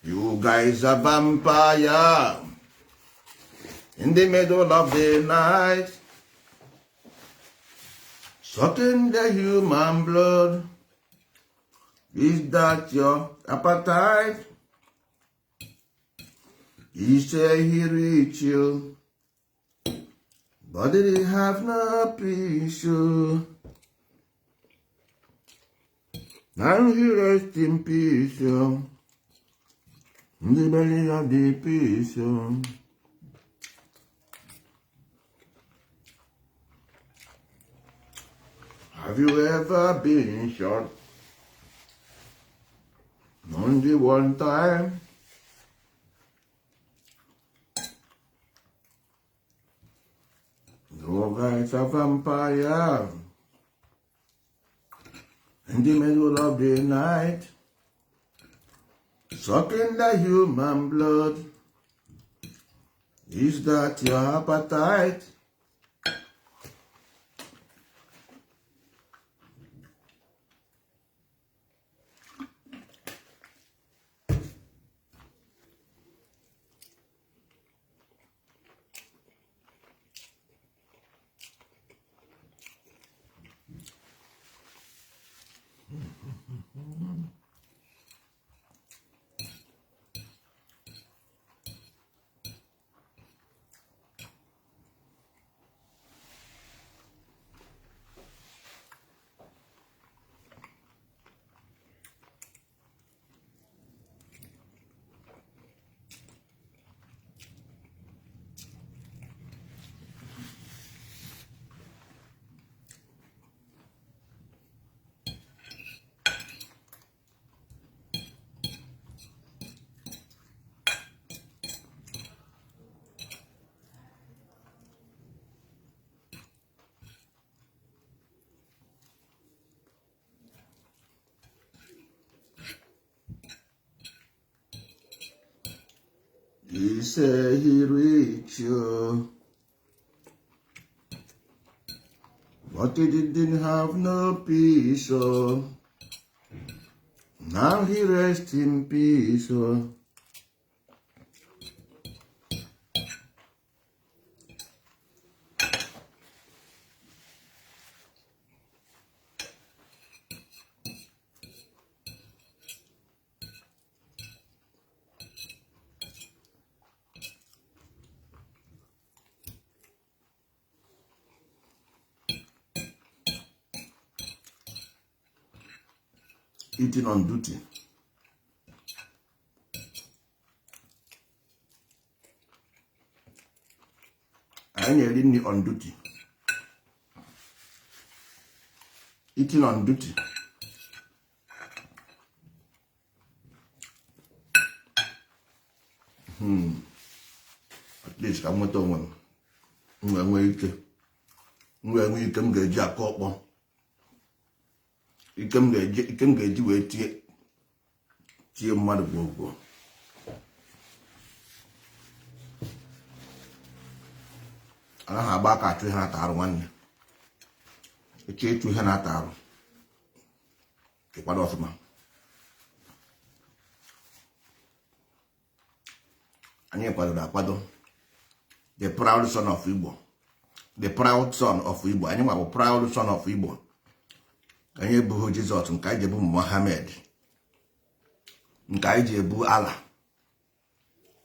You guys are vampire in the middle of the night, sucking the human blood. Is that your appetite? He say he reach you, but he have no peace. Now he rest in peace, in the belly of the peace. Have you ever been shot? Only one time. You guys are vampire in the middle of the night, sucking the human blood. Is that your appetite? He say he reach you, but he didn't have no peace. Now he rest in peace. Eating on duty. I ain't eating on duty. Eating on duty. At least I'm not on one. Nwee ike m ga-eji akọ ọkpọ. Ike m ga-eji wee tie mmadụ gwogwo. Anaghị agba aka achụ ihe na-ata arụ nwanne. Eche ịchụ ihe na-ata arụ. Ịkwado ọfụma. Anyị kwadoro akwado. The proud son of Igbo. The proud son of Igbo. Anyị nwa bụ proud son of Igbo. Anyị ebughị Jizọs, nke anyị ji ebu Mohammed, nke anyị ji ebu Allah,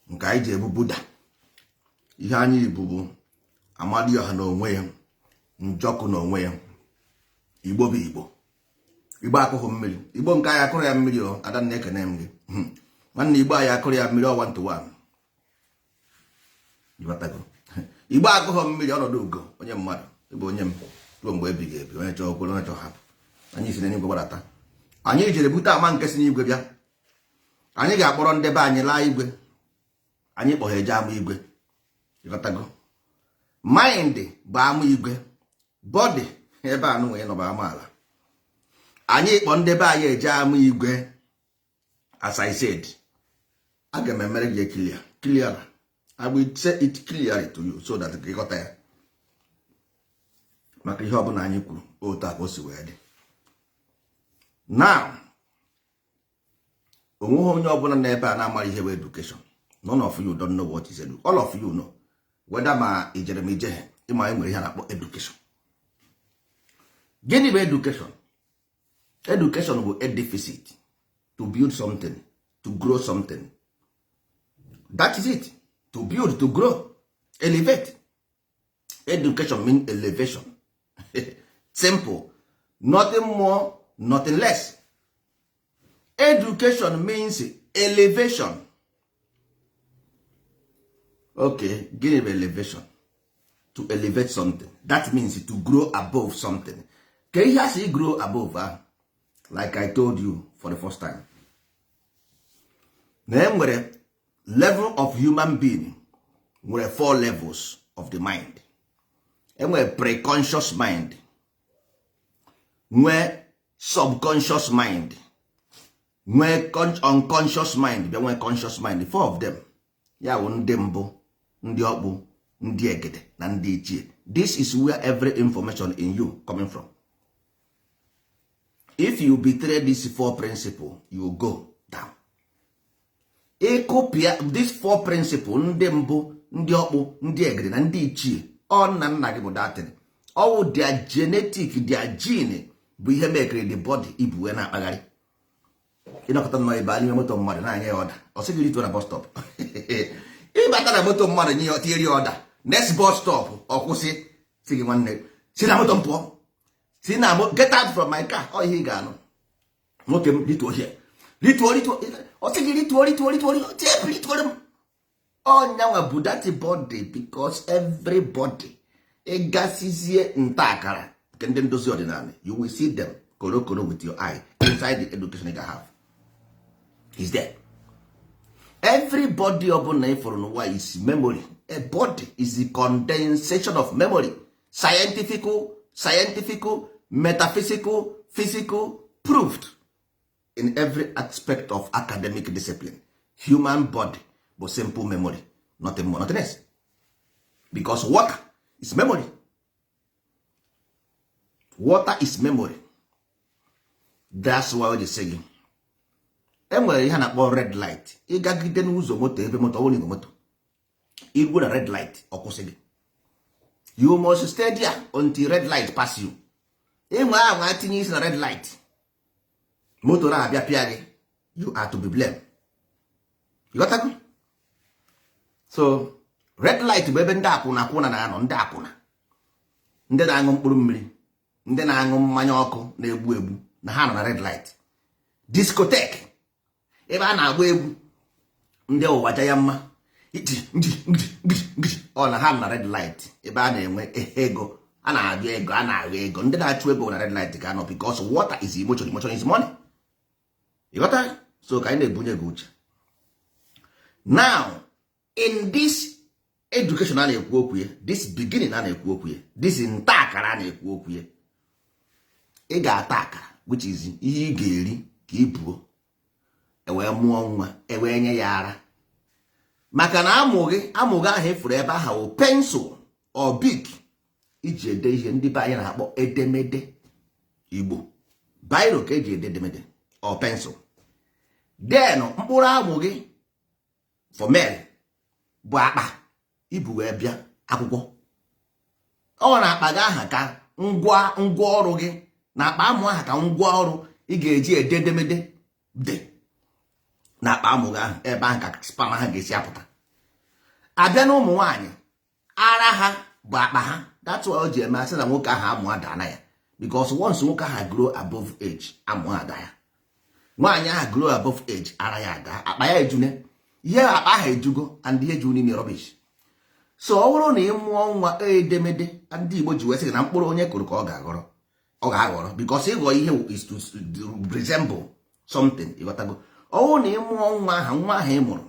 nke anyị ji ebu Buddha. Ihe anyị bụ Amadioha n'onwe ya, Njọkụ n'onwe ya. Igbo bụ Igbo. Igbo akụghị mmiri. Igbo nke anyị akụrụ ya mmiri o, Adanna ekene m gị. Nwanne Igbo anyị akụrụ ya mmiri 1 to 1. Igbo akụghị mmiri ọnọdụ ugo onye mmadụ. Ịbụ onye m ruo mgbe ebighị ebi, onye chọọ okwere, onye chọọ hapụ. Anyị si n'eluigwe gbadata. Anyị jere bute ama nke si n'igwe bịa. Anyị ga-akpọrọ ndebe anyị laa igwe. Anyị kpọrọ eje ama igwe. Ịghọtago? Mind bụ ama igwe. Body ebe a nụnwe nọ bụ amaala. Anyị kpọ ndebe anyị eje ama igwe. As I said, aga m emere gị clear. I will say it clearly to you so that you ghọta ya. Maka ihe ọbụla anyị kwuru otu a ka o si wee dị. Now, onweghị onye ọbụla n'ebe a na-amara ihe bụ education. None of you don't know what is education. All of you know, whether ma ijere ma ijeghe, ịma enwere ihe a na-akpọ education. Gịnị bụ education? Education bụ a deficit to build something, to grow something. That is it. To build, to grow, elevate. Education means elevation. Simple. Nothing more, nothing less. Education means elevation. Okay, give elevation. To elevate something. That means to grow above something. Can you see grow above? Like I told you for the first time. Then where level of human being were 4 levels of the mind. And where pre-conscious mind, where subconscious mind, where unconscious mind, then where conscious mind, the 4 of them. Ya ndị mbụ, ndị ọkpụ, ndị egede na ndị ichie. This is where every information in you coming from. If you betray these 4 principles, you go down. Ịkụpịa these 4 principles, ndị mbụ, ndị ọkpụ, ndị egede na ndị ichie, ọ nna nna gị bụ datin. All their genetic, their gene bụ ihe mekere the body ibu wee na-akpagharị. Ịnọkọta nọ ebe anyị moto mmadụ na-anya ya ọda. Ọ sịghị rituo na bus stop. Ịbata na moto mmadụ nye ya tieri ọda. Next bus stop ọ kwụsị sị gị nwanne si na moto mpụọ. Si na get out from my car. Ọ ihe ị ga-anụ. Nwoke m rituo here. Rituo. Ọ sị gị rituo. Tiep rituo m. Ọnyanwa bụ that body because everybody ịgasizie nta akara nke ndị ndozi ọdịnala. You will see them korokoro with your eye inside the education you have. Is there. Everybody ọbụla ịfụrụ n'ụwa is memory. A body is the condensation of memory. Scientific, metaphysical, physical, proved in every aspect of academic discipline. Human body but simple memory, nothing more, nothing less. Because water is memory. Water is memory. That's why they say enwere ihe na-akpọ red light. Ịgagide n'ụzọ moto ebe moto ọwụrụ igwe moto, igwe na red light ọkwụsị gị. You must stay there until red light pass you. Enwe ahụ atinye isi na red light, moto na-abịa pịa gị, you are to be blamed. You got that? So red light bụ ebe ndị akwụna na-anọ, ndị akwụna, ndị na-aṅụ mkpụrụ mmiri, ndị na-aṅụ mmanya ọkụ na-egbu egbu, na ha nọ na red light. Discotheque ebe a na-agba egwu, ndị ụwaja ya mma, ọ na ha na red light ebe a na-enwe ego, a na-abịa ego, a na-agha ego. Ndị na-achụ ego na red light ka anọ because water is emotion, emotion is money. You got that? So ka anyị na-ebunye gị uche. Now in this education a na-ekwu okwu ya, this beginning a na-ekwu okwu ya, this nta akara a na-ekwu okwu ya, ị ga-ata akara, which is ihe ị ga-eri ka ị buo ewee mụọ nwa ewee nye ya ara. Maka na amụghị ahụ efuru ebe ahụ o pensụl or bik iji ede ihe ndị be anyị na-akpọ edemede Igbo. Biro ka eji ede edemede or pensụl. Then mkpụrụ amụghị for male bụ akpa ibu wee bịa akwụkwọ. Ọ na-akpa gị aha ka ngwa ọrụ gị, na akpa amụ aha ka ngwa ọrụ ị ga-eji ede edemede dị na akpa amụ gị ahụ, ebe ahụ ka spam ha ga-esi apụta. Abịa na ụmụ nwaanyị, ara ha bụ akpa ha. That's why o ji eme asị na nwoke ahụ amụ ada na ya, because once nwoke ahụ grow above age, amụ ada ya. Nwaanyị ahụ grow above age, ara ya ada, akpa ya ejune. Ihe akpa ahụ ejugo and ihe ju n'ime rubbish. So ọ bụrụ na ị mụọ nwa edemede, ndị Igbo ji wee sị na mkpụrụ onye kụrụ ka ọ ga-aghọrọ because ịghọ ihe is to resemble something. Ịghọtago? Ọ bụrụ na ị mụọ nwa ahụ ị mụrụ,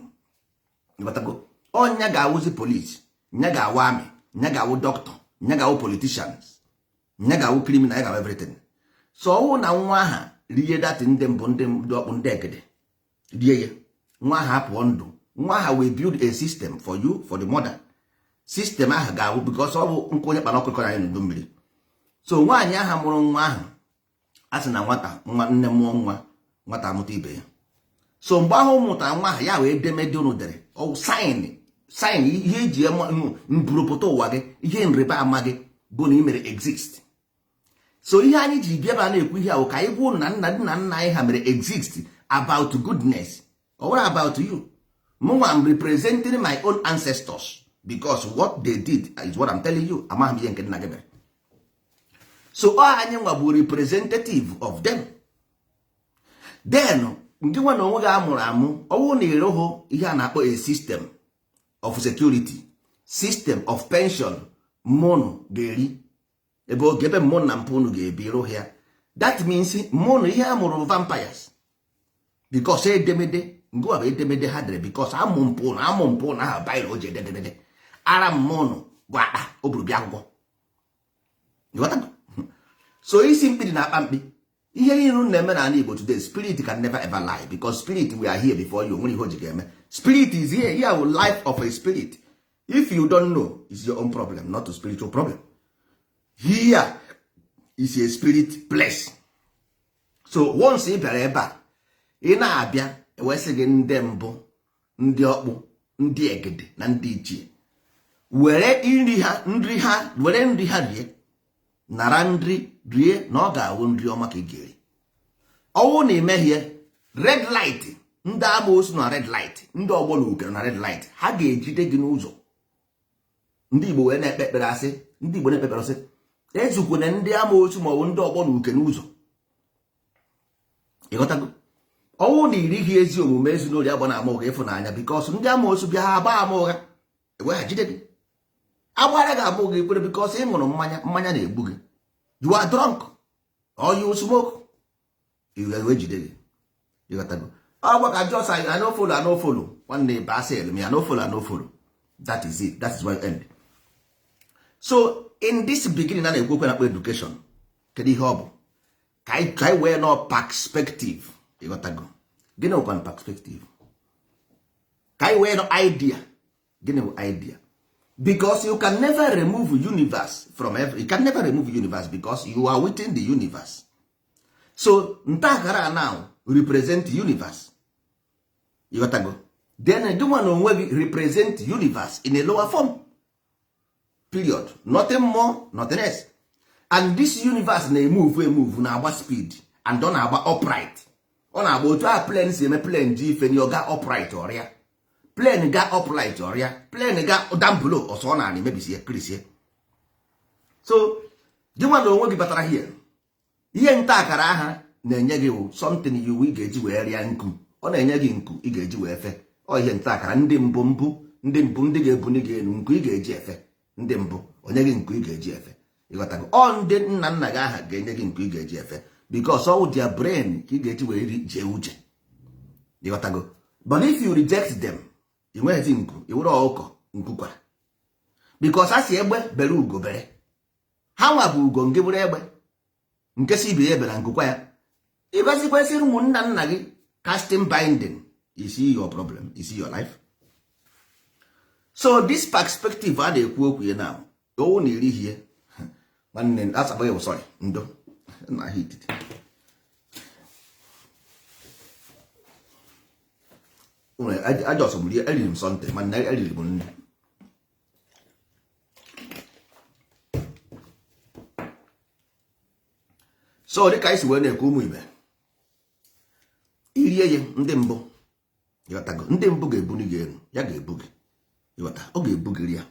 ịghọtago, ọnya ga-awụzi police, nya ga-awụ amị, nya ga-awụ doctor, nya ga-awụ politicians, nya ga-awụ criminal, nya ga-awụ everything. So ọ bụrụ na nwa ahụ rie dati ndị mbụ, ndị ọkpụ, ndị egede rie ya, nwa ahụ apụọ ndụ, nwa ahụ will build a system for you, for the mother. System ahụ ga-awụ because ọ bụ nkụ onye kpana ọkụkọ na anyị n'udu mmiri. So nwaanyị ahụ mụrụ nwa ahụ, a sị na nwa nne mụọ nwata amụta ibe ya. so mgbe ahụ mụtara nwa ahụ ya wee edemede unu dere saịn ihe eji mbụrụpụta ụwa gị, ihe nrịba ama gị bụ na ị mere exist. So ihe anyị ji bịaba na-ekwu ihe ahụ ka anyị gwụ na nna nna anyị ha mere exist about goodness, or about you. Mụnwa am representing my own ancestors because what they did is what I'm telling you. Amaghị m ihe nke nna gị mere. So anyị nwa bụ representative of them. Then ndị nwa na onwe gị amụrụ amụ, ọwụ na ịrụghụ ihe a na-akpọ a system of security, system of pension mụnụ ga-eri ebe oge ebe mmụnụ na mpụ unu ga-ebi rụghị ya. That means mụnụ ihe a mụrụ vampires because edemede ngwa bụ edemede ha dere because amụ mpụ na aha baịrị o ji edemede ara mmụnụ bụ akpa o buru bịa akwụkwọ. So isi mkpiri na akpa mkpi ihe niile na-eme n'ala Igbo today, spirit can never ever lie because spirit we are here before you. Nwere ihe o ji ga-eme. Spirit is here. Here will life of a spirit. If you don't know, it's your own problem, not a spiritual problem. Here is a spirit place. So once ị bịara ebe a, ị na-abịa ewesị gị ndị mbụ, ndị ọkpụ, ndị egede na ndị ichie were nri ha rie, nara nri rie na ọ ga-awụ nri ọma ka ị ga-eri. Ọwụ na imehie red light, ndị amoosu na red light, ndị ọgbọ na ukere na red light, ha ga-ejide gị n'ụzọ. Ndị Igbo wee na-ekpe ekpere asị, ndị Igbo na-ekpe ekpere asị ezukwana ndị amoosu ma ọ bụ ndị ọgbọ na uke n'ụzọ. Ịghọtago? Ọwụ na irighị ezi omume ezinụlọ agba na ama ụgha ịfụnanya because ndị amoosu bịa ha agba ama ụgha eweghachide gị. Agbara gị ama ụgha ikwere because ị ṅụrụ mmanya na-egbu gị. You are drunk or you smoke, iwe jide gị. Ịghọtago? Ọgwa ka just I no follow nwanne ba asị me I no follow. That is it. That is why end. So in this beginning na ekwu na education kedu ihe ọ bụ ka anyị wee nọ perspective. Ịghọtago? Gịnị bụ perspective? Ka anyị wee nọ idea. Gịnị bụ idea? Because you can never remove universe from you can never remove universe because you are within the universe. So ntakara now represent universe. Ịghọtago? Then the one onwe gị represent universe in a lower form. Period. Nothing more, nothing less. And this universe na-emove na-agba speed and ọ na-agba upright. Ọ na-agba otu a plane si eme plane ji ife ọ ga upright ọrịa. Plane ga upright ọrịa. Plane ga down below ọsọ ọ na-anị mebisie krisie. So gị nwa na onwe gị batara here. Ihe nta akara aha na-enye gị something you will ga-eji wee rịa nku. Ọ na-enye gị nku ị ga-eji wee fe. Ọ ihe nta akara ndị mbụ ndị ga-ebuni gị elu nku ị ga-eji efe. Ndị mbụ onye gị nku ị ga-eji efe. Ịghọtago? Ọ ndị nna gị aha ga-enye gị nku ị ga-eji efe because all their brain ka ị ga-eji wee jee uche. Ịghọtago? But if you reject them, ị nweghịzi nku, ị were ọkụkọ nku kwara because a si egbe bere ugo bere. Ha nwa bụ ugo nke bụrụ egbe nke si ibe ya ebere nkukwa ya. Ịbazikwesịrị ụmụnna nna gị casting binding. You see your problem, you see your life. So this perspective a na-ekwu okwu ya na owu na iri ihe nwanne asaba ya sorry ndo na hit I just believe eriri m something man eriri m nri. So dịka isi wee na-ekwu ụmụ ibe irie ya ndị mbụ. Ịghọtago? Ndị mbụ ga-ebuli gị elu, ya ga-ebu gị. Ịghọta? Ọ ga-ebugiri ya.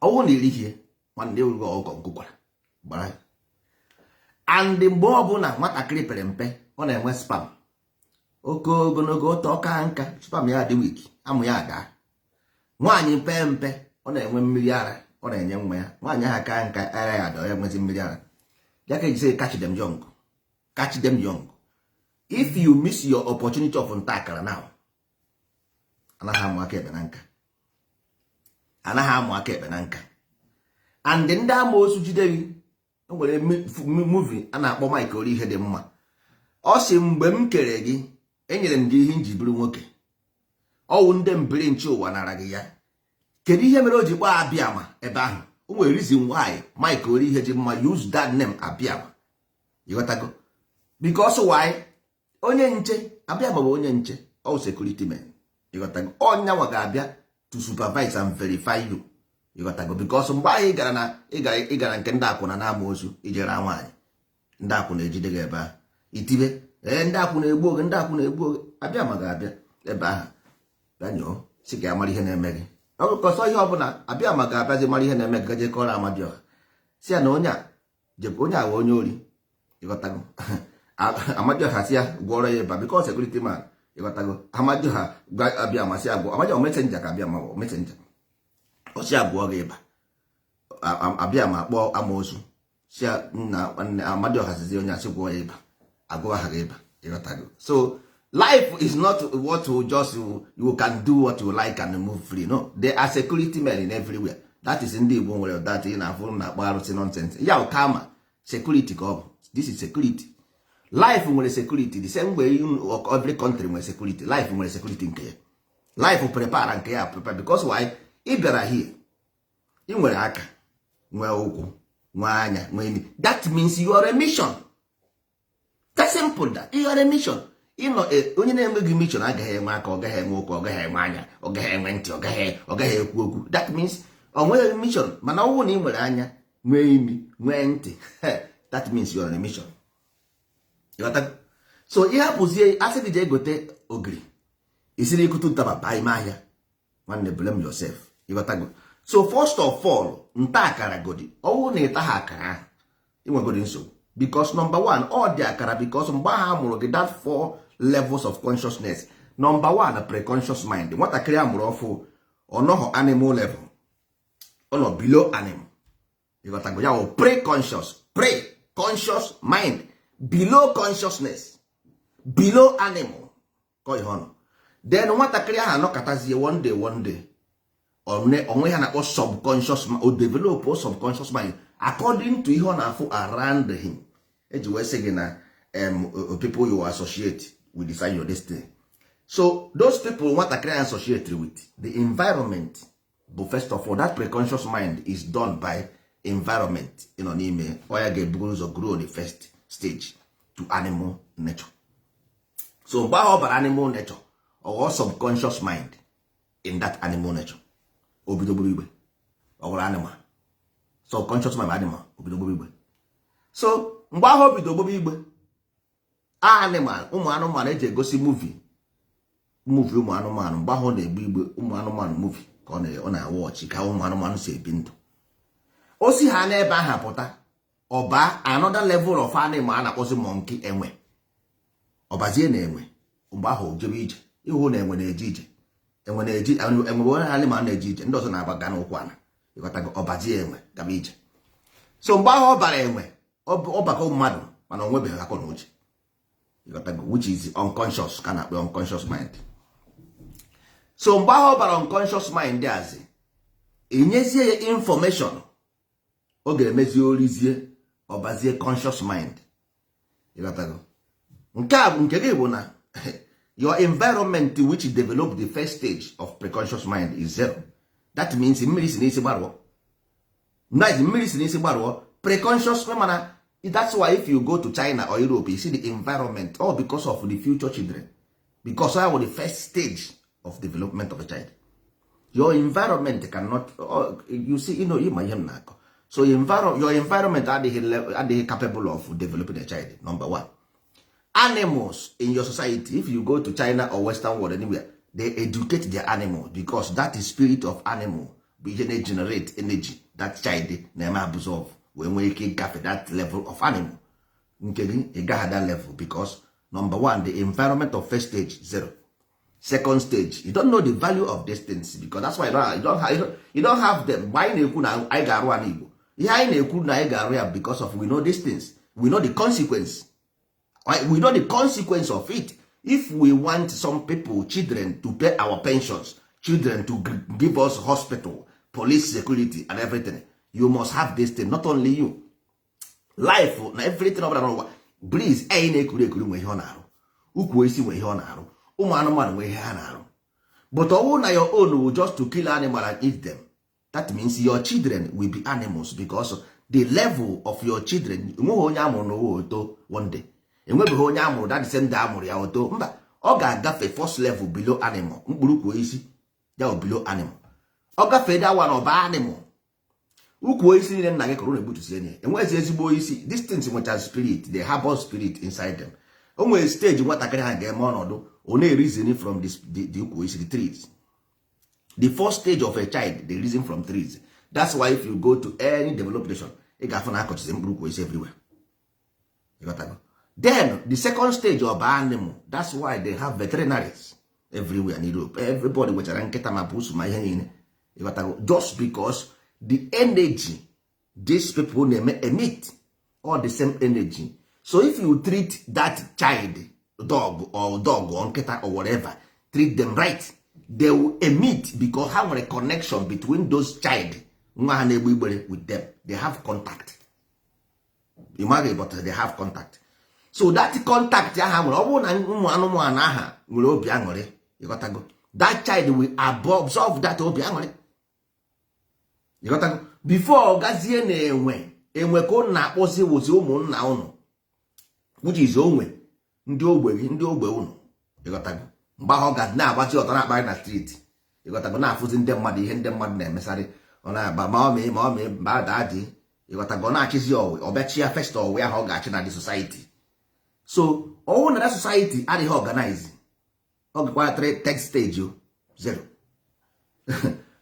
Ọwụ na iri ihe nwanne ewu ọkọ nkwukwara gbara. And mgbe ọbụla nwatakịrị pere mpe ọ na-enwe spam oke ogologo ọtọ ọka nka spam ya dị wiki amụ ya ada. Nwaanyị mpe mpe ọ na-enwe mmiri ara ọ na-enye nwa ya. Nwaanyị ahụ aka nka ara ya ada ya enwezi mmiri ara. Ya ka ejise catch them young. Catch them young. If you miss your opportunity of ntakara now, anaghị amụ aka ekpe na nka. Anaghị amụ aka ekpe na nka. And ndị amoosu jide gị. O nwere movie a na-akpọ Mike Ori ihe dị mma. Ọ sị mgbe m kere gị enyere m gị ihe nji bụrụ nwoke. Ọwụ ndị mbiri nchi ụwa nara gị ya. Kedu ihe mere o ji kpọọ Abiama ebe ahụ? O nwere reason why Mike Ori ihe dị mma use that name Abiama. You got to go. Because why? Onye nche Abịama bụ onye nche, all security men. Ịghọtago, ọnya nwa ga-abịa to supervise and verify you. Ịghọtago, because mgbe ahụ ị gara nke ndị akwụna na-ama ozu ijere nwaanyị, ndị akwụna ejide gị ebe ahụ itibe ndị akwụna egbu oge, ndị akwụna egbu oge. Abịama ga-abịa ebe ahụ bịa nyoo si ka ya mara ihe na-eme gị. Ọkụkọsọ ihe ọbụla Abịama ga-abịazi mara ihe na-eme gị, gaje kọrọ Amadioha si ya na onye a onye ori. Ịghọtago, Amadioha si ya gwọrọ ya ịba because security man. Ịghọtago, Amadioha gwa Abịama si agwọ, Amadioha messenger ka Abịama bụ messenger, o si agwọ gị ịba. Abịama akpọ amoosu si na Amadioha sizi onye asị gwọ ya ịba, agwọ ha gị ịba. Ịghọtago, so life is not what you just you can do what you like and move free. No, there are security men in everywhere. That is ndị Igbo nwere that ị na-afụ na-akpọ arụsị nonsense. Ya kama security ka ọ bụ. This is security. Life nwere security the same way every country nwere security. Life nwere security nke ya. Life prepare nke ya prepare because why? Ị bịara here, ị nwere aka, nwee ụkwụ, nwee anya, nwee imi. That means you are a mission. That's simple. That you are a mission. Onye na-enweghị mission agaghị enwe aka, ọ gaghị enwe ụkwụ, ọ gaghị enwe anya, ọ gaghị enwe ntị, ọ gaghị ekwu okwu. That means o nweghị mission. Mana ọ bụrụ na ị nwere anya, nwee imi, nwee ntị, that means you are on a mission. So ihe hapụzie asị dị je egote ogiri isiri ikutu ntaba baa ime ahịa, nwanne blame yourself. Ịghọtago, so first of all nta akara godi ọwụ na ịta ha akara inwegodi nsogbu because number one ọ dị akara because mgbe ha mụrụ gị that 4 levels of consciousness. Number one preconscious mind. Nwatakịrị a mụrụ ọfụ ọ nọghọ animal level, ọ nọ below animal. Ịghọtago, ya bụ pre-conscious mind, below consciousness, below animal ka ihe ọnụ. Then nwatakịrị ahụ anọkọtazie one day onwe ha na-akpọ subconscious mind, o develop subconscious mind according to ihe ọ na-afụ around him. Eji wee sị gị na people you associate will decide your destiny. So those people nwatakịrị ahụ associate with the environment bụ first of all that preconscious mind is done by environment. Ịnọ n'ime ọ ya ga-ebugoro ụzọ grow the first stage to animal nature. So mgbe ahụ ọ bara animal nature or subconscious mind in that animal nature, obido gburu igbe, ọ gwara animal. Subconscious mind animal, obido gburu igbe. So mgbe ahụ obido gburu igbe, animal, ụmụ anụmanụ eji egosi movie ụmụ anụmanụ. Mgbe ahụ na-egbu igbe ụmụ anụmanụ movie ka ọ na-awọchị ka ụmụ anụmanụ si ebi ndụ. O si ha n'ebe ahụ pụta ọba another level of animal a na-akpọzi monkey, enwe. Ọbazie na enwe mgbe ahụ jebe ije, ihu na enwe na-eje ije, enwe na-eji enwe onye animal na-eje ije, ndị ọzọ na-agbaga n'ụkwụ ana. Ịghọtago, ọbazie enwe gaba ije. So mgbe ahụ ọ bara enwe ọbaka mmadụ mana o nwebeghị akọ na uche. Ịghọtago, which is unconscious ka na-akpọ unconscious mind. So mgbe ahụ ọ bara unconscious mind azi enyezie ya information, ọ ga-emezi orizie ọbazie conscious mind. Ịghọtago, nke a bụ nke gị bụ na your environment which develop the first stage of preconscious mind is 0. That means mmiri si n'isi gbarụọ. Mmiri si n'isi gbarụọ preconscious mana. That's why if you go to China or Europe, you see the environment all because of the future children, because that was the first stage of development of a child. Your environment cannot, you see, you might have. So your environment are they capable of developing a child. Number one. Animals in your society, if you go to China or Western world anywhere, they educate their animal because that is spirit of animal. They generate energy. That child never absorb when we can get that level of animal. Okay, you got that level because number one, the environment of first stage 0. Second stage, you don't know the value of distance because that's why you don't have them. Why I got one because of we know distance, we know the consequence. We know the consequence of it. If we want some people, children, to pay our pensions, children to give us hospital, police security, and everything, you must have this thing. Not only you. Life, everything over the world. Breeze, but all na your own will just to kill animal and eat them. That means your children will be animals because the level of your children, one day. Enwebeghị onye amụrụ that same day amụrụ ya oto mba ọ ga-agafe first level below animal, mkpụrụ ukwu isi ya below animal, ọ gafee that one ọba animal. Ukwu isi niile nna gị kọrọ na-egbutusie ya, enwezi ezigbo isi. These things nwechara spirit, they harbor spirit inside them. O nwere stage nwatakịrị ha ga-eme ọnọdụ ọ na-reason from the ukwu isi, the trees. The first stage of a child, they reason from trees. That's why if you go to any developed nation, ị ga-afụ na akọchizi mkpụrụ ukwu isi everywhere. Then the second stage of animal, that's why they have veterinaries everywhere in Europe. Everybody nwechara nkịta ma pusu ma ihe niile. Just because the energy these people emit all the same energy. So if you treat that child, dog or nkịta or whatever, treat them right, they will emit because ha nwere connection between those child nwa ha na-egbe igbere with them. They have contact. Imagine, but they have contact. So that contact aha nwere, ọ bụrụ na ụmụ anụmanụ aha nwere obi aṅụrị, ịghọtago, that child will absorb that obi aṅụrị, ịghọtago. Before gazie na enwe ka ụnụ na-akpọzi wozi ụmụnna ụnụ, which is onwe ndị ogbe ụnụ, ịghọtago. Mgbe ahụ ga na-agbachi ọtọ na-akparị na street, ịghọtago, na-afụzi ndị mmadụ ihe ndị mmadụ na-emesarị, ọ na-agba ma ọmị mba daadị, ịghọtago, na-achịzi ọwụ ọbịachi ya first ọwụ ya ha ọ ga-achị na the society. So ọwụ na that society adịghị organize, ọ gakwa third stage 0.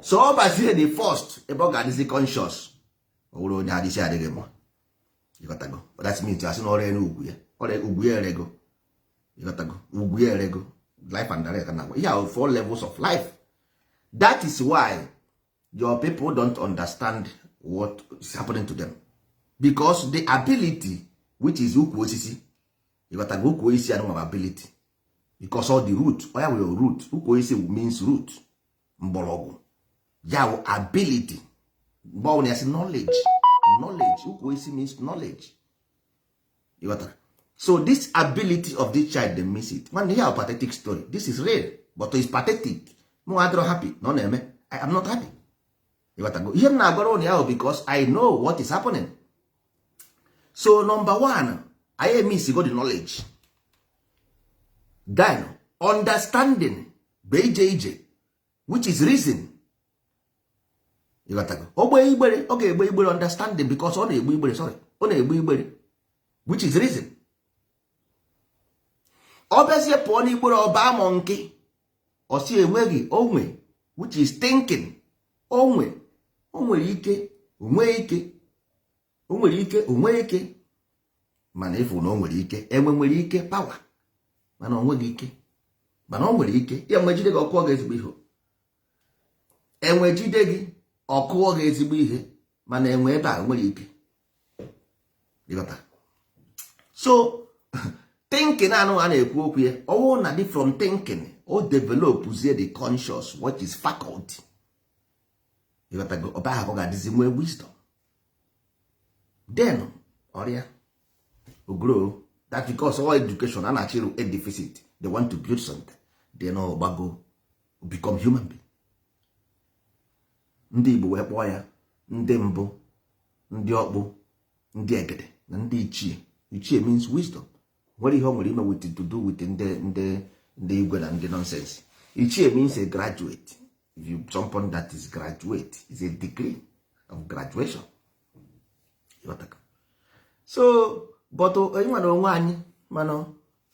So ọ bazie the first ebe ọ ga-adịzi conscious, ọ bụrụ onye adịsị adịghị mma, ịghọtago. But that means asị na ọrịa n'ugwu ya, ọrịa ugwu ya erego, ịghọtago, ugwu ya erego, life and direct na agwa. Yeah, 4 levels of life. That is why your people don't understand what is happening to them, because the ability which is ukwu osisi, ịghọtago, ukwu osisi anụ ability, because all the root, oya will root, ukwu osisi means root, mgbọrọgwụ ya ability. Mgbe ọ na-asị knowledge, ukwu osisi means knowledge, ịghọtara. So this ability of this child, they miss it. Man, here a pathetic story. This is real, but it's pathetic. No, I'm not happy. No, I am not happy. Ihe m na-agwara ụnụ ya because I know what is happening. So number 1, I miss go the knowledge. Then understanding, BJJ, which is reason. Ogbe igbere, okay, egbe igbere understanding because ọ na-egbe igbere, sorry, ọ na-egbe igbere, which is reason. Ọ bịazie pụọ n'igbere ọba amọ nke osi enweghị onwe, which is thinking. Onwe, o nwere ike, onwe ike, mana ifu na o nwere ike, enwe nwere ike power, mana onweghị ike, mana o nwere ike. Ya enwe jide gị ọkụọ gị ezigbo ihe, enwe jide gị ọkụọ gị ezigbo ihe, mana enwe ebe a nwere ike, ịghọta. So thinking anụ a na-ekwu okwu ya, ọwụ na dị from thinking o developzie the conscious, what is faculty, ịghọtago. Ọba ahụ ga-adịzi nwee wisdom, then ọrịa grow. That because all education a na-achịrụ a deficit, they want to build something, then ọgbago become human being. Ndị Igbo wee kpọọ ya ndị mbụ, ndị ọkpụ, ndị egede na ndị ichie. Ichie means wisdom. Nwere ihe o nwere ime with to do with ndị igwe na ndị nonsense. Ichie means a graduate. If you jump on that, is graduate, is a degree of graduation. So but nwere onwe anyị, mana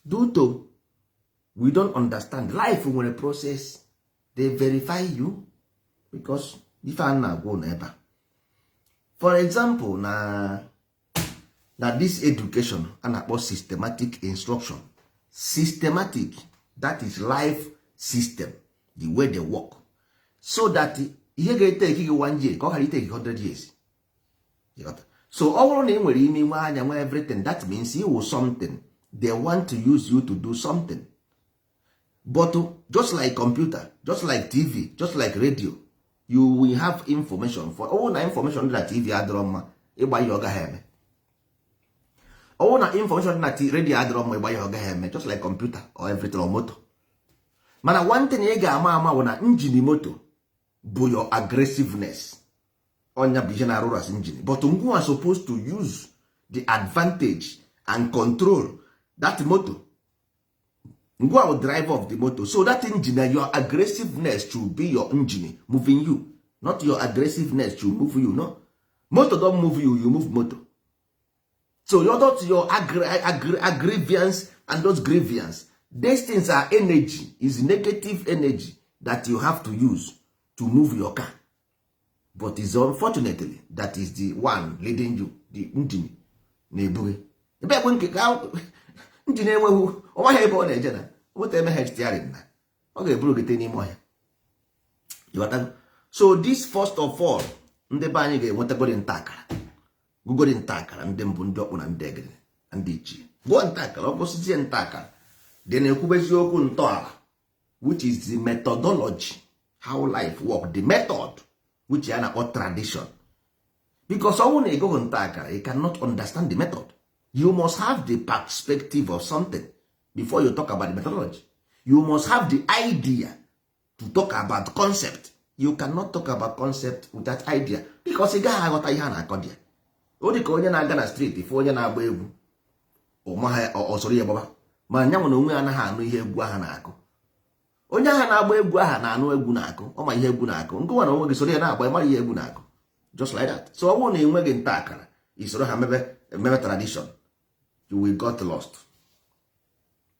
due to we don't understand life nwere process, they verify you because if a na-agwa na ebe a, for example na this education a na-akpọ systematic instruction. Systematic, that is life system, the way they work, so that ihe ga-etake gị 1 year ka ọ ghara itake 100 years. So ọ bụrụ na ị nwere ime nwe anya nwe everything, that means you will something, they want to use you to do something. But just like computer, just like TV, just like radio, you will have information. For all na information that TV adịrọ mma, ịgba ihe ọ gaghị eme. All na information na radio adịrọ mma, ịgba ihe ọ gaghị eme, just like computer or everything or motor. Mana one thing ị ga-ama bụ na engine motor bụ your aggressiveness. Onya bụ ihe na-arụ as engine, but ngwa are supposed to use the advantage and control that motor. ngwa will drive of the motor. So that engine, your aggressiveness should be your engine moving you, not your aggressiveness to move you. No, motor don't move you, you move motor. So you're not your grievance and those grievance. These things are energy, is negative energy that you have to use to move your car. But it's unfortunately that is the one leading you, the engine. Engine enweghị ọmaghị ebe ọ na-eje na weta emeghe steering na ọ ga-eburu gị n'ime ọhịa. So this first of all, ndị be anyị ga-enwetagori ntakara, gụgori ntakara ndị mbụ, ndị ọkpụ na ndị egede na ndị ichie. Gụọ ntakara, ọ bụsịzie ntakara dị na-ekwubezi okwu ntọala, which is the methodology, how life work, the method which ya na-akpọ tradition. Because ọ bụrụ na ịgụghị ntakara, you cannot understand the method. You must have the perspective of something before you talk about the methodology. You must have the idea to talk about concept. You cannot talk about concept without idea, because ị gaghị aghọta ihe a na-akọ dị ya. Ọ dị ka onye na-aga na street ifụ onye na-agba egwu ọsọrọ ya gbaba, ma nyanwụ na onwe anaghị anụ ihe egwu aha na-akụ. Onye aha na-agba egwu aha na-anụ egwu na-akụ, ọ ma ihe egwu na-akụ. Ngụwa na onwe gị soro ya na-agba, ịmara ihe egwu na-akụ. Just like that. So ọ bụrụ na ị nweghị nta akara, isoro ha mebe tradition, you will got lost.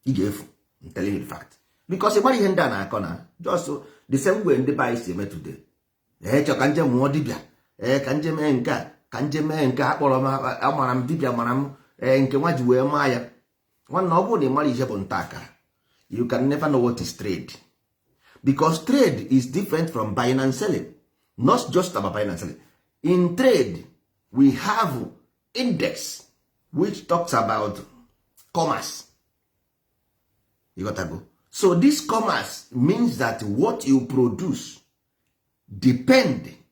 Ị ga-efu. I'm telling you the fact. Because ịmara ihe ndị a na-akọ na just the same way ndị be si eme today. Chọ ka nje mụọ dibịa, ka nje mee nke a, ka nje mee nke a, kpọrọ m amara m dibịa mara m nke nwa ji wee maa ya. Nwanne ọ bụrụ na ịmara ihe bụ nta akara, you can never know what is trade. Because trade is different from buying and selling. Not just about buying and selling. In trade, we have index which talks about commerce. You got to go. So this commerce means that what you produce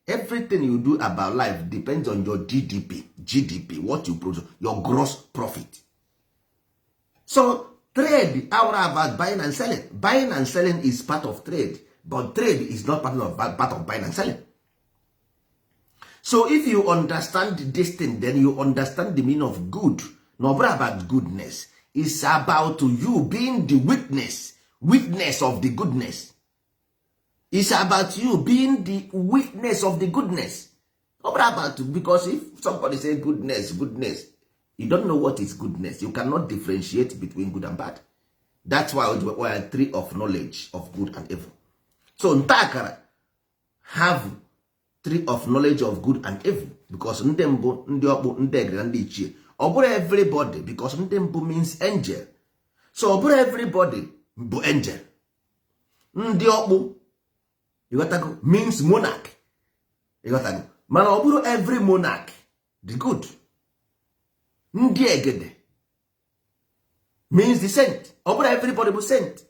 everything you do about life depends on your GDP, what you produce, your gross profit. So trade, all about buying and selling. Buying and selling is part of trade, but trade is not part of buying and selling. So if you understand this thing, then you understand the meaning of good. Not about goodness. It's about you being the witness of the goodness. It's about you being the witness of the goodness. Not about, because if somebody say goodness, you don't know what is goodness. You cannot differentiate between good and bad. That's why we are a tree of knowledge of good and evil. So ntakara have tree of knowledge of good and evil, because ndị mbụ, ndị ọkpụ, ndị egre, ndị ichie. Ọ bụrụ everybody, because ndị mbụ means angel. So ọ bụrụ everybody bụ angel. Ndị ọkpụ, you got to go, means monarch. You got to go. Mana ọ bụrụ every monarch the good. Ndị egede means the saint. Ọ bụrụ everybody bụ saint.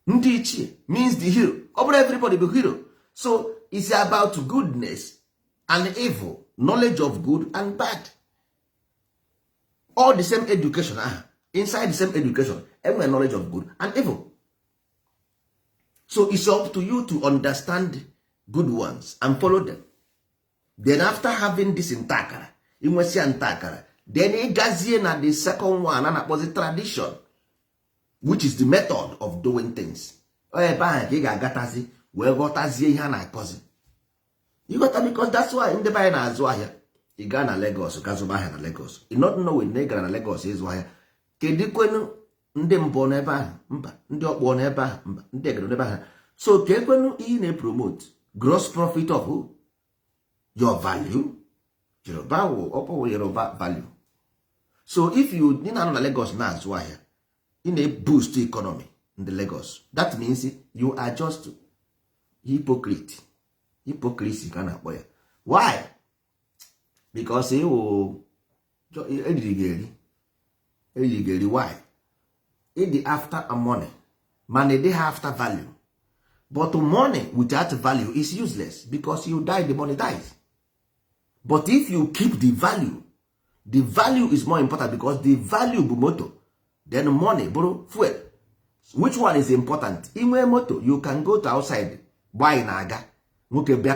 Ndị ichie means the hero. Ọ bụrụ everybody bụ hero. So it's about goodness and evil, knowledge of good and bad. All the same education. Inside the same education, every knowledge of good and evil. So it's up to you to understand good ones and follow them. Then after having this ntakara, inwesi ntakara, then ị gazie na the second one, and was the tradition, which is the method of doing things. Ebe ahụ ka ị ga-agatazi wee ghọtazie ihe a na-akọzi. Ịghọta, because that's why ndị be anyị na-azụ ahịa. Ị gaa na Lagos ka zụba ahịa na Lagos, ị not know when ị gara na Lagos ịzụ ahịa. Kedu kwenu ndị mbụ n'ebe ahụ? Mba. Ndị ọkpọ n'ebe ahụ? Mba. Ndị egere n'ebe ahụ? So ka ekwenu ihe na-promote gross profit of who? Your value. Yoruba ọkpọ Yoruba value. So if you na na Lagos na-azụ ahịa, ị na-boost economy in the Lagos, that means you are just hypocrite. Hypocrisy ka na-akpọ ya. Why? Because eriri geri. Why? Ịdị after money, money dey after value, but money without value is useless, because you die, the money dies. But if you keep the value is more important, because the value bụ moto, then money bụrụ fuel. Which one is important? Inwe moto, you can go to outside buy na aga, nwoke bịa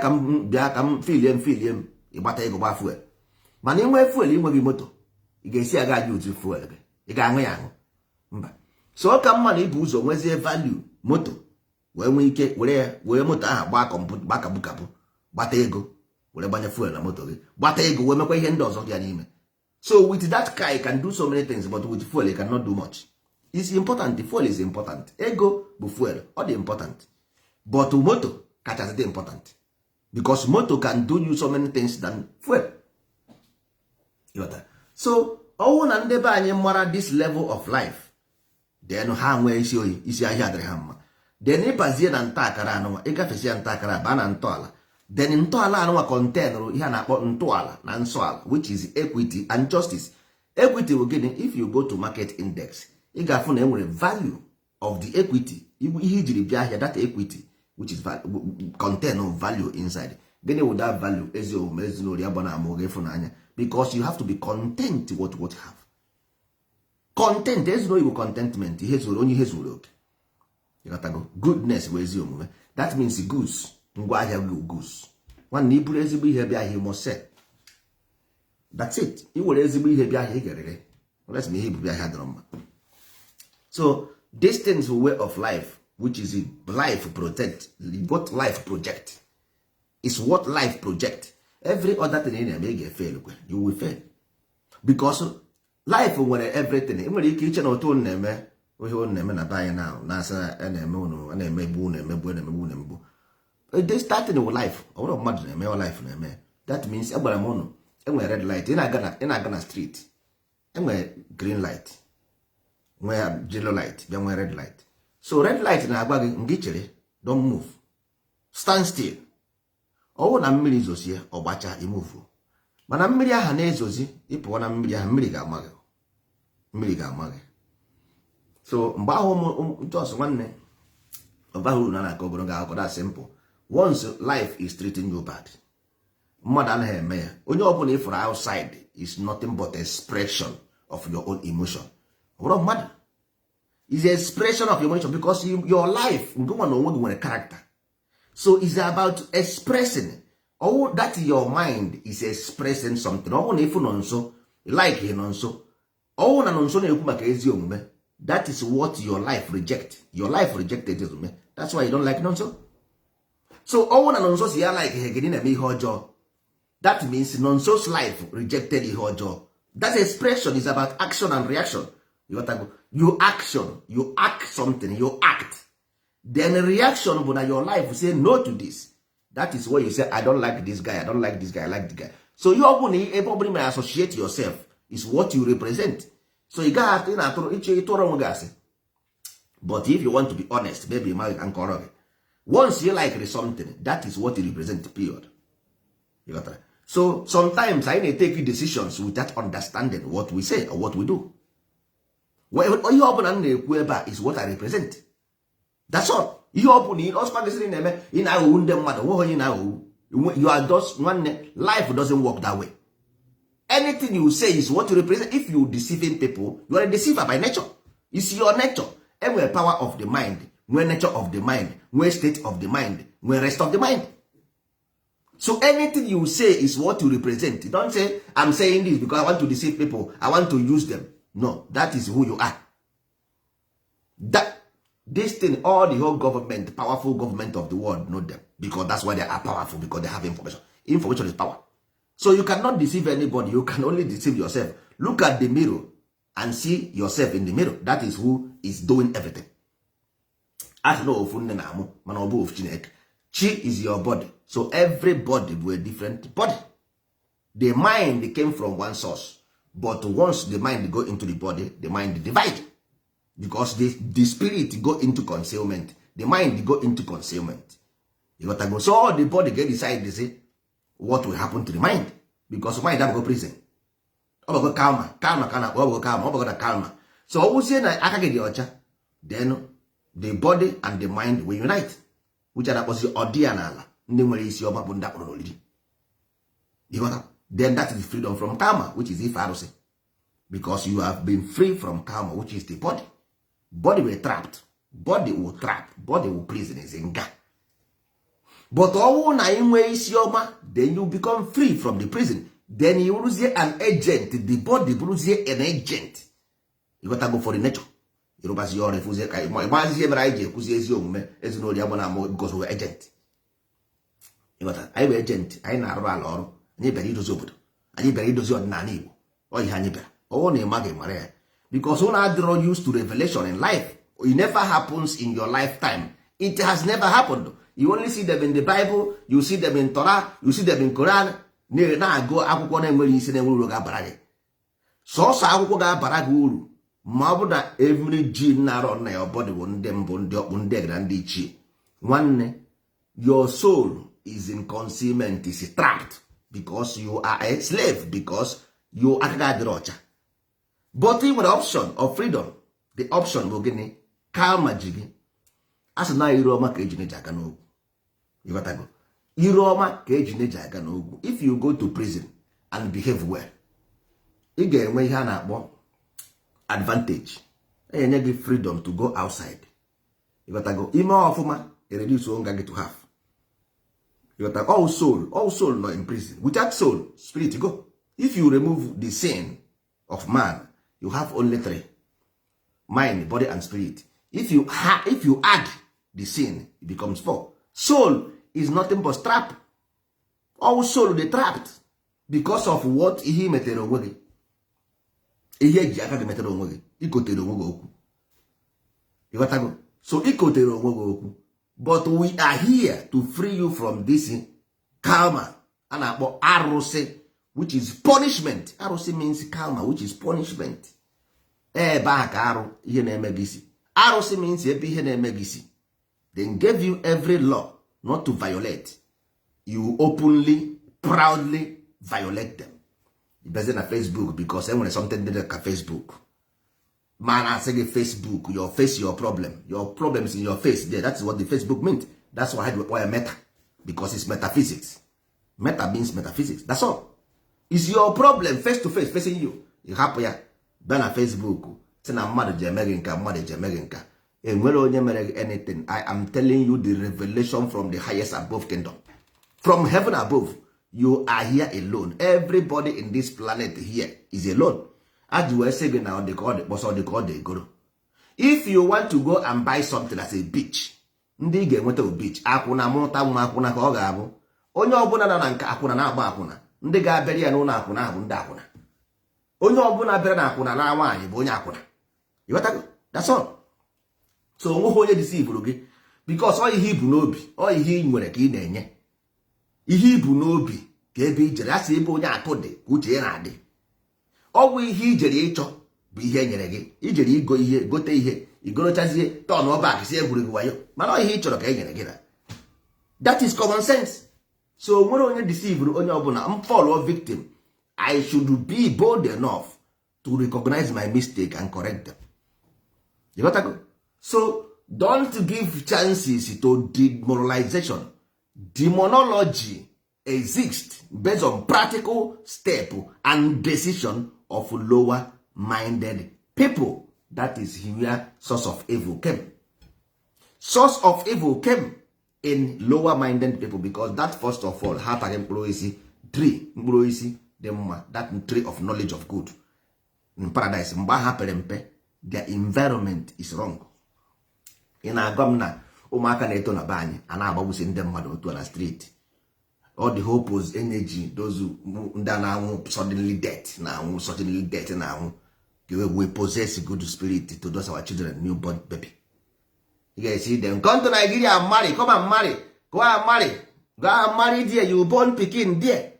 ka m filie m ịgbata ego gba fuel. Mana inwe fuel, inweghị moto, ị ga-esi aga use fuel gị, ị ga-aṅụ ya aṅụ? Mba. so ọ ka mma na ibu ụzọ nwezie value moto wee nwee ike were moto ahụ gbaa kabụkabụ gbata ego were gbanye fuel na moto gị gbata ego wee mekwa ihe ndị ọzọ dị ya n'ime. So with that car you can do so many things, but with fuel you cannot do much. It's important. The fuel is important. Ego bụ fuel, ọ dị important, but moto kachasị dị important because moto can do you so many things than fuel. So ọwụ na ndị be anyị mara this level of life, then ha nwee isi oyi, isi ahịa adịrị ha mma, then ịbazie na ntaakara anụnwa, ịgafesia ntaakara baa na ntọala, then ntọala anụnwa containụ ihe a na-akpọ ntọala na nsọala, which is equity and justice. Equity bụ gịnị? If you go to market index, ị ga-afụ na enwere value of the equity, ihe ijiri bịa ahịa, that equity which is contain of value inside. Gịnị wụ that value? Ezi omume, ezinụlọ, agba na amụ, ịfụnanya, because you have to be content with what you have. Content, ezinụlọ Igbo contentment, ihe zuru onye ihe zuru oke. Goodness bụ ezi omume. That means goods, ngwa ahịa gị goods. Nwanne iburu ezigbo ihe bịa ahịa, must sell. That's it. I were ezigbo ihe bịa ahịa, ị ga-erere. Unless me ihe ibu bịa ahịa dịrọ mma. So this thing is a way of life, which is life protect, what life project is what life project. Every other thing in there you fail, you will fail because life nwere everything. I nwere ike iche na otu na-eme ihe ọ na-eme na banye now na-asa na-eme unu na-emegbu na-emegbu. They starting with life. Ọ bụrụ mmadụ na-eme life na-eme. That means agbara m unu enwere red light, ị na-aga na street, enwere green light, nwee yellow light, bịa nwee red light. So red light na-agwa gị ngị chere, don't move, stand still. Ọwụ na mmiri zozie ọgbacha imove, mana mmiri aha na-ezozi ịpụọ na mmiri aha, mmiri ga-ama gị. So mgbe ahụ just nwanne ọbahuru na na-akọ ogologo akụkọ, that simple. Once life is treating you bad, mmadụ anaghị eme ya. Onye ọbụla ịfụrụ outside is nothing but expression of your own emotion. Ọbụrụ mmadụ is the expression of your emotion because your life ngụnwa na onwe gị nwere character. So it's about expressing. Oh, that your mind is expressing something. Oh, na ifu nọ nso, like he nọ nso. Oh, na nọ nso na-ekwu maka ezi omume. That is what your life reject. Your life rejected ezi omume. That's why you don't like nonso. So oh, na nọ nso si ya like he gị na-eme ihe ọjọọ. That means nonso's life rejected ihe ọjọọ. That expression is about action and reaction. You action, you act something, you act. Then reaction bụ na your life will say no to this. That is why you say I don't like this guy, I don't like this guy, I like the guy. So you probably may associate yourself is what you represent. So you got to ịtụrụ onwe gị asị. But if you want to be honest, maybe ma can correct. Once you like something, that is what you represent, period. You got that? So sometimes I may take decisions without understanding what we say or what we do. Ihe ọbụla m na-ekwu ebe a is what I represent. That's all. Ihe ọbụla ọsọkwa gịsịrị na-eme ị na-aghọgbu ndị mmadụ, nweghị onye na-aghọgbu. You are just nwanne. Life doesn't work that way. Anything you say is what you represent. If you deceiving people, you are a deceiver by nature. It's your nature. Enwere power of the mind, nwee nature of the mind, nwee state of the mind, nwee rest of the mind. So anything you say is what you represent. You don't say I'm saying this because I want to deceive people, I want to use them. No, that is who you are. This thing, all the whole government, powerful government of the world know them because that's why they are powerful, because they have information. Information is power. So you cannot deceive anybody, you can only deceive yourself. Look at the mirror and see yourself in the mirror. That is who is doing everything. As no ofu nne na amụ mana ọ bụ ofu Chineke. Chi is your body. So everybody will a different body. The mind came from one source. But once the mind go into the body, the mind divide. Because the spirit go into concealment. The mind go into concealment. You got to go. So the body get decide to say what will happen to the mind. Because mind have go prison. Ọ go karma. Karma kana ọ go karma. Ọ go na karma. So ọ wụ say na aka gị dị ọcha. Then the body and the mind will unite. Which are the ọdịya n'ala. Ndị nwere isi ọma bụ ndị akpọrọ n'olili. You got that? Then that is freedom from karma, which is ife. Because you have been free from karma, which is the body. Body will trapped. Body will trap. Body will prison is in nga. But all na inwe isi ọma, then you become free from the prison. Then you lose an agent. The body lose an agent. You got to go for the nature. ịrụbazi ọrụ efuzie ka ịgbazi ihe mere anyị ji ekwuzi ezi omume ezinụlọ ya bụ na amụ because we agent. Anyị bụ agent, anyị na-arụ ala ọrụ, anyị bịara idozi obodo, anyị bịara idozi ọdịnala Igbo. Ọ ihe anyị bịara. Ọwụ na ịmaghị mara ya because una adịrọ used to revelation in life. It never happens in your lifetime. It has never happened. You only see them in the Bible, you see them in Torah, you see them in Quran. Na-agụ akwụkwọ na-enweghị isi na-enwere uru ga-abara gị. Sọsọ akwụkwọ ga-abara gị uru ma ọ bụ na every gene na-arọ na ya body bụ ndị mbụ, ndị ọkpụ, ndị egara, ndị ichie. Nwanne, your soul is in concealment, is trapped because you are a slave, because you agaghị adịrị ọcha. But ị nwere option of freedom. The option bụ gịnị? Kalma ji gị. A sị na iru ọma ka eji neji aka n'ogwu. Ịghọtago? Iru ọma ka eji neji aka n'ogwu. If you go to prison and behave well, ị ga-enwe ihe a na-akpọ advantage. Enye gị freedom to go outside. Ịghọtago? Ime ọfụma reduce nga gị to half. Ịghọtago? All soul nọ in prison. Without soul, spirit go. If you remove the sin of man, you have only three: mind, body, and spirit. If you add the sin, it becomes four. Soul is nothing but trap. All soul they trapped because of what ihe metere onwe gị. Ihe eji aka gị metere onwe gị. Ikotere onwe gị okwu. Ịghọtago? So ikotere onwe gị okwu. But we are here to free you from this karma. A na-akpọ arụsị, which is punishment. Arụsị means karma, which is punishment. Ebe ahụ ka arụ ihe na-eme gị isi. Arụsị means ebe ihe na-eme gị isi. They gave you every law not to violate. You openly, proudly violate them. Ibeze na Facebook because enwere something dị ka Facebook. Man, I say Facebook, your face, your problem. Your problem is in your face there. That's what the Facebook meant. That's why I meta. Because it's metaphysics. Meta means metaphysics. That's all. It's your problem face to face facing you. You happy ya. Bịa na Facebook. Sị na mmadụ ji eme gị nka, mmadụ ji eme gị nka. Enwere onye mere gị anything. I am telling you the revelation from the highest above kingdom. From heaven above. You are here alone. Everybody in this planet here is alone. As you were saying now, they call the guru. If you want to go and buy something as a beach, ndị ga-enweta beach, akwụna mụta nwa akwụna ka ọ ga-abụ. Onye ọbụla na nka akwụna na-agba akwụna, ndị ga-abịara ya n'ụlọ akwụna ahụ ndị akwụna. Onye ọbụla bịara na akwụna na nwaanyị bụ onye akwụna. You got that? That's all. So onweghị onye deceive gị because ọ ihe ibu n'obi, ọ ihe ị nwere ka ị na-enye. Ihe ibu n'obi ka ebe ijere asị ebe onye atụ dị ka uche ya na-adị. Ọ bụ ihe ijere ịchọ bụ ihe nyere gị. Ijere igo ihe, gote ihe, igorochazie turn back si egwuregwu wayo. Mana ihe ị chọrọ ka e nyere gị na. That is common sense. So nwere onye deceive onye ọbụla. M fall victim. I should be bold enough to recognize my mistake and correct them. You got to go? So don't give chances to demoralization. Demonology exists based on practical step and decision of lower minded people. That is where source of evil came. Source of evil came in lower minded people because that first of all happened in tree that tree of knowledge of good in paradise. Mgbe hapere mpe, their environment is wrong. Ị na-agwa m na ụmụaka na-eto na be anyị a na-agbagbusi ndị mmadụ otu na street. All the hopes energy those ndị na-anwụ suddenly death na-anwụ suddenly death na-anwụ. We possess good spirit to those our children, newborn baby. You guys see them come to Nigeria and marry, come and marry, go and marry there, you born pikin there.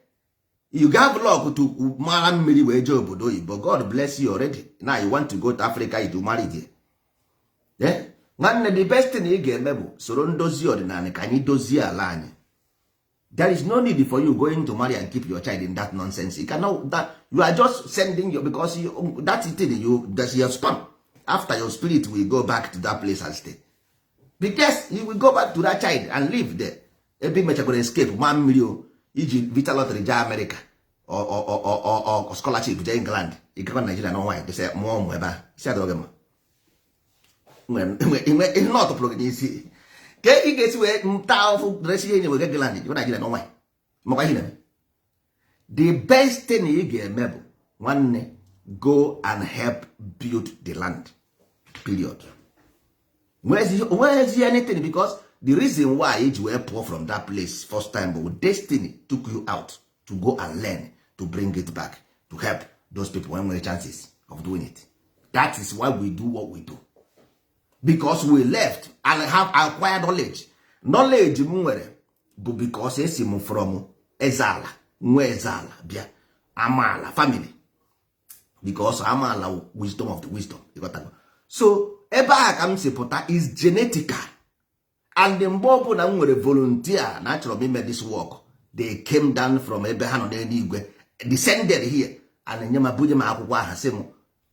You have luck to marry mmiri wee jee obodo oyibo. God bless you already. Now you want to go to Africa, you to marry there. Yeah? Nwanne, the best thing ị ga-eme bụ soro ndozi ọdịnala ka anyị dozie ala anyị. There is no need for you going to marry and keep your child in that nonsense. You cannot, that you are just sending your, because you, that's the thing, that's your sperm. After your spirit will go back to that place and stay. Because you will go back to that child and live there. Every match going to escape 1 million. Iji vita lottery ja America or scholarship ja England. You go to Nigeria no why. They say more mweba. Say that again. When not to plug in see. Ke ị ga-esi wee nta ofu dress ihe we get land you Nigeria no why. Maka ihe na. The best thing ị ga-eme bụ nwanne go and help build the land. period. Where's anything? Because the reason why you were poor from that place first time, but destiny took you out to go and learn, to bring it back, to help those people when we have chances of doing it. That is why we do what we do. Because we left and have acquired knowledge. Knowledge mwere, but because esi from ezala, nwe ezala, bia, amala, family. Because amala, wisdom of the wisdom. So, ebe a ka m si pụta is genetical. And the mgbe ọbụla m nwere volunteer na achọrọ m ime this work, they came down from ebe ha nọ n'eluigwe, descended here, and nye ma bunye m akwụkwọ aha sị m,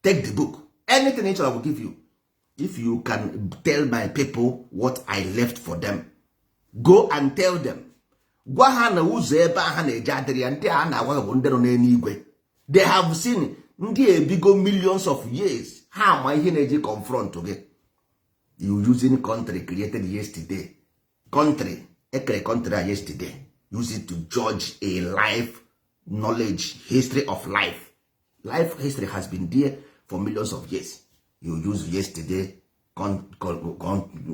take the book. Anything each I will give you. If you can tell my people what I left for them, go and tell them. Gwa ha na ụzọ ebe ha na-eje adịrị ya, ndị a na-agwa bụ ndị nọ n'eluigwe. They have seen ndị ebigo millions of years. Ha ma ihe na-eji confront gị. You using country created yesterday. Country, ekere country yesterday. Use it to judge a life knowledge, history of life. Life history has been there for millions of years. You use yesterday